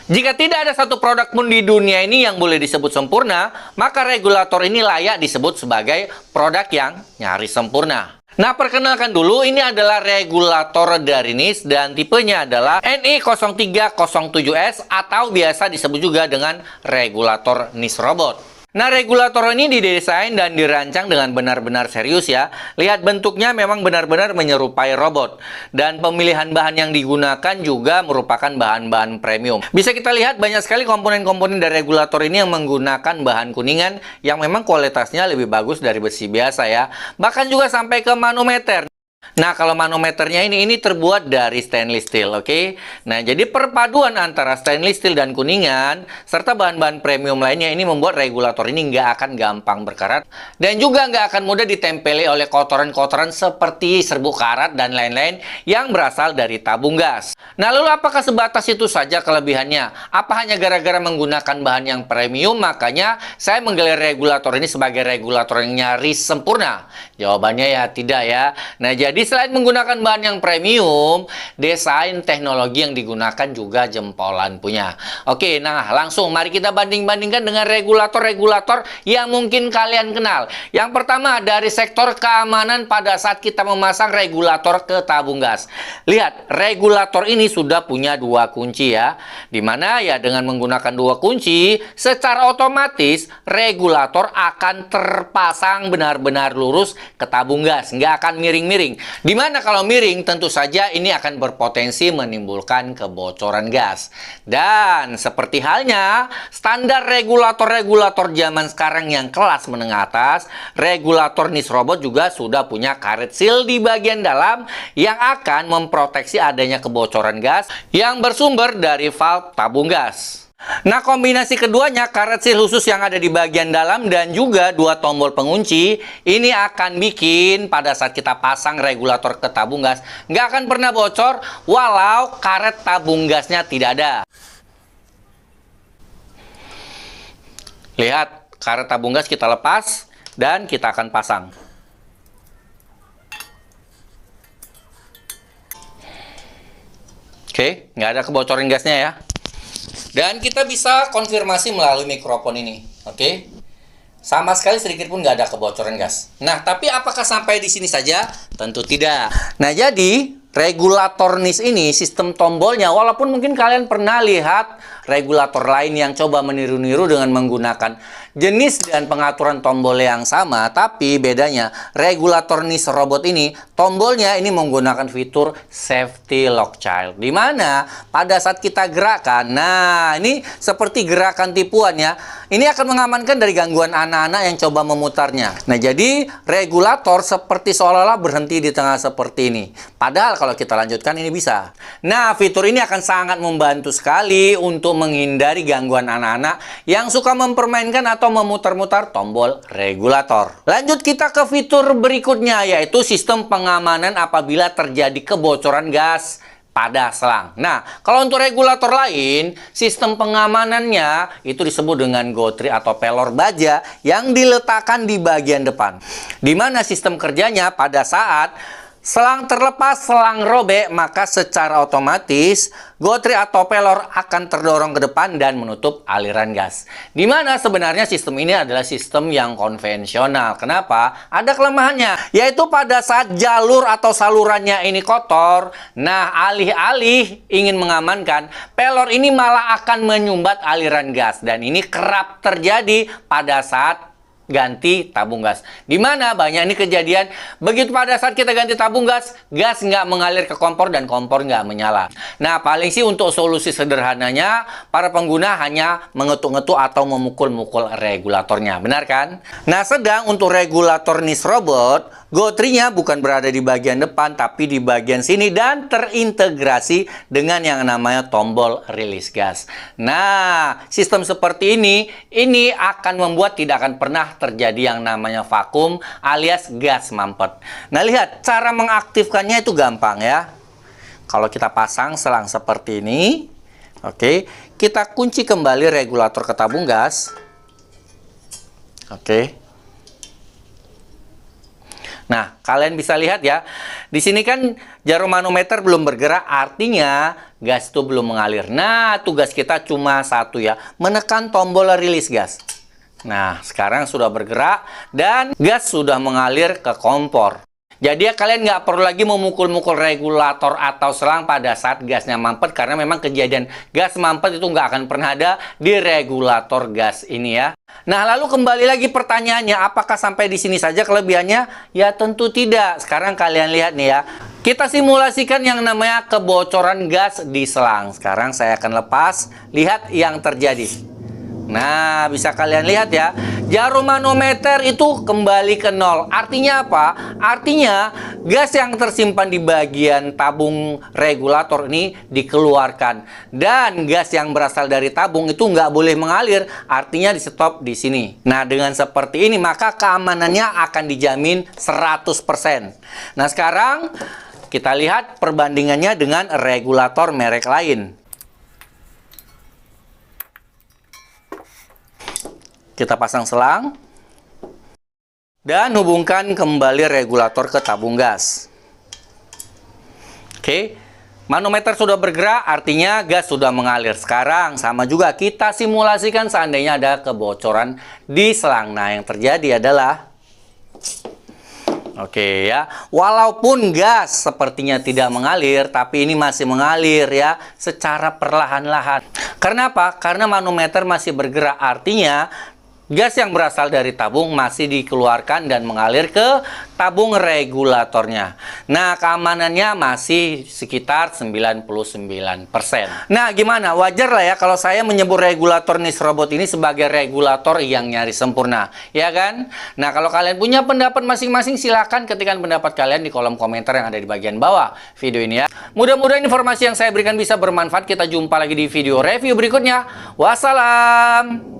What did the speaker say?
Jika tidak ada satu produk pun di dunia ini yang boleh disebut sempurna, maka regulator ini layak disebut sebagai produk yang nyaris sempurna. Nah, perkenalkan dulu, ini adalah regulator dari NIS dan tipenya adalah NI0307S atau biasa disebut juga dengan regulator NIS robot. Nah, regulator ini didesain dan dirancang dengan benar-benar serius ya. Lihat bentuknya memang benar-benar menyerupai robot. Dan pemilihan bahan yang digunakan juga merupakan bahan-bahan premium. Bisa kita lihat banyak sekali komponen-komponen dari regulator ini yang menggunakan bahan kuningan yang memang kualitasnya lebih bagus dari besi biasa ya. Bahkan juga sampai ke manometer. Nah, kalau manometernya ini terbuat dari stainless steel, oke? Nah, jadi perpaduan antara stainless steel dan kuningan, serta bahan-bahan premium lainnya ini membuat regulator ini nggak akan gampang berkarat. Dan juga nggak akan mudah ditempeli oleh kotoran-kotoran seperti serbuk karat dan lain-lain yang berasal dari tabung gas. Nah, lalu apakah sebatas itu saja kelebihannya? Apa hanya gara-gara menggunakan bahan yang premium, makanya saya menggelar regulator ini sebagai regulator yang nyaris sempurna? Jawabannya ya tidak ya. Nah, jadi selain menggunakan bahan yang premium, desain teknologi yang digunakan juga jempolan punya. Oke, nah langsung mari kita banding-bandingkan dengan regulator-regulator yang mungkin kalian kenal. Yang pertama dari sektor keamanan pada saat kita memasang regulator ke tabung gas. Lihat, regulator ini sudah punya dua kunci ya. Dimana ya dengan menggunakan dua kunci, secara otomatis regulator akan terpasang benar-benar lurus ke tabung gas, nggak akan miring-miring. Dimana kalau miring tentu saja ini akan berpotensi menimbulkan kebocoran gas. Dan seperti halnya standar regulator-regulator zaman sekarang yang kelas menengah atas, regulator NIS robot juga sudah punya karet seal di bagian dalam yang akan memproteksi adanya kebocoran gas yang bersumber dari valve tabung gas. Nah, kombinasi keduanya, karet seal khusus yang ada di bagian dalam dan juga dua tombol pengunci, ini akan bikin pada saat kita pasang regulator ke tabung gas nggak akan pernah bocor walau karet tabung gasnya tidak ada. Lihat, karet tabung gas kita lepas dan kita akan pasang. Oke, nggak ada kebocoran gasnya ya. Dan kita bisa konfirmasi melalui mikrofon ini, oke? Sama sekali sedikit pun nggak ada kebocoran gas. Nah, tapi apakah sampai di sini saja? Tentu tidak. Nah, jadi regulator NIS ini sistem tombolnya, walaupun mungkin kalian pernah lihat regulator lain yang coba meniru-niru dengan menggunakan jenis dan pengaturan tombol yang sama, tapi bedanya regulator NIS robot ini tombolnya ini menggunakan fitur safety lock child, di mana pada saat kita gerakan, nah ini seperti gerakan tipuan ya, ini akan mengamankan dari gangguan anak-anak yang coba memutarnya. Nah, jadi regulator seperti seolah-olah berhenti di tengah seperti ini, padahal kalau kita lanjutkan ini bisa. Nah, fitur ini akan sangat membantu sekali untuk menghindari gangguan anak-anak yang suka mempermainkan atau memutar-mutar tombol regulator. Lanjut kita ke fitur berikutnya, yaitu sistem pengamanan apabila terjadi kebocoran gas pada selang. Nah, kalau untuk regulator lain, sistem pengamanannya itu disebut dengan gotri atau pelor baja yang diletakkan di bagian depan. Di mana sistem kerjanya pada saat selang terlepas, selang robek, maka secara otomatis gotri atau pelor akan terdorong ke depan dan menutup aliran gas. Dimana sebenarnya sistem ini adalah sistem yang konvensional. Kenapa? Ada kelemahannya, yaitu pada saat jalur atau salurannya ini kotor, nah alih-alih ingin mengamankan, pelor ini malah akan menyumbat aliran gas. Dan ini kerap terjadi pada saat ganti tabung gas. Dimana banyak ini kejadian, begitu pada saat kita ganti tabung gas, gas nggak mengalir ke kompor dan kompor nggak menyala. Nah, paling sih untuk solusi sederhananya, para pengguna hanya mengetuk-ngetuk atau memukul-mukul regulatornya. Benar kan? Nah, sedang untuk regulator NIS robot, gotrinya bukan berada di bagian depan, tapi di bagian sini dan terintegrasi dengan yang namanya tombol rilis gas. Nah, sistem seperti ini akan membuat tidak akan pernah terjadi yang namanya vakum alias gas mampet. Nah, lihat cara mengaktifkannya itu gampang ya. Kalau kita pasang selang seperti ini, oke, kita kunci kembali regulator ke tabung gas. Oke. Nah, kalian bisa lihat ya. Di sini kan jarum manometer belum bergerak, artinya gas itu belum mengalir. Nah, tugas kita cuma satu ya, menekan tombol rilis gas. Nah, sekarang sudah bergerak dan gas sudah mengalir ke kompor. Jadi ya kalian nggak perlu lagi memukul-mukul regulator atau selang pada saat gasnya mampet, karena memang kejadian gas mampet itu nggak akan pernah ada di regulator gas ini ya. Nah, lalu kembali lagi pertanyaannya, apakah sampai di sini saja kelebihannya? Ya tentu tidak. Sekarang kalian lihat nih ya. Kita simulasikan yang namanya kebocoran gas di selang. Sekarang saya akan lepas, lihat yang terjadi. Nah, bisa kalian lihat ya, jarum manometer itu kembali ke nol. Artinya apa? Artinya gas yang tersimpan di bagian tabung regulator ini dikeluarkan. Dan gas yang berasal dari tabung itu nggak boleh mengalir, artinya di stop di sini. Nah, dengan seperti ini maka keamanannya akan dijamin 100%. Nah, sekarang kita lihat perbandingannya dengan regulator merek lain. Kita pasang selang dan hubungkan kembali regulator ke tabung gas. Oke, manometer sudah bergerak, artinya gas sudah mengalir. Sekarang sama juga kita simulasikan seandainya ada kebocoran di selang. Nah, yang terjadi adalah oke ya, walaupun gas sepertinya tidak mengalir, tapi ini masih mengalir ya secara perlahan-lahan. Karena apa? Karena manometer masih bergerak, artinya gas yang berasal dari tabung masih dikeluarkan dan mengalir ke tabung regulatornya. Nah, keamanannya masih sekitar 99%. Nah, gimana? Wajar lah ya kalau saya menyebut regulator NIS Robot ini sebagai regulator yang nyaris sempurna, ya kan? Nah, kalau kalian punya pendapat masing-masing, silahkan ketikkan pendapat kalian di kolom komentar yang ada di bagian bawah video ini ya. Mudah-mudahan informasi yang saya berikan bisa bermanfaat. Kita jumpa lagi di video review berikutnya. Wassalam.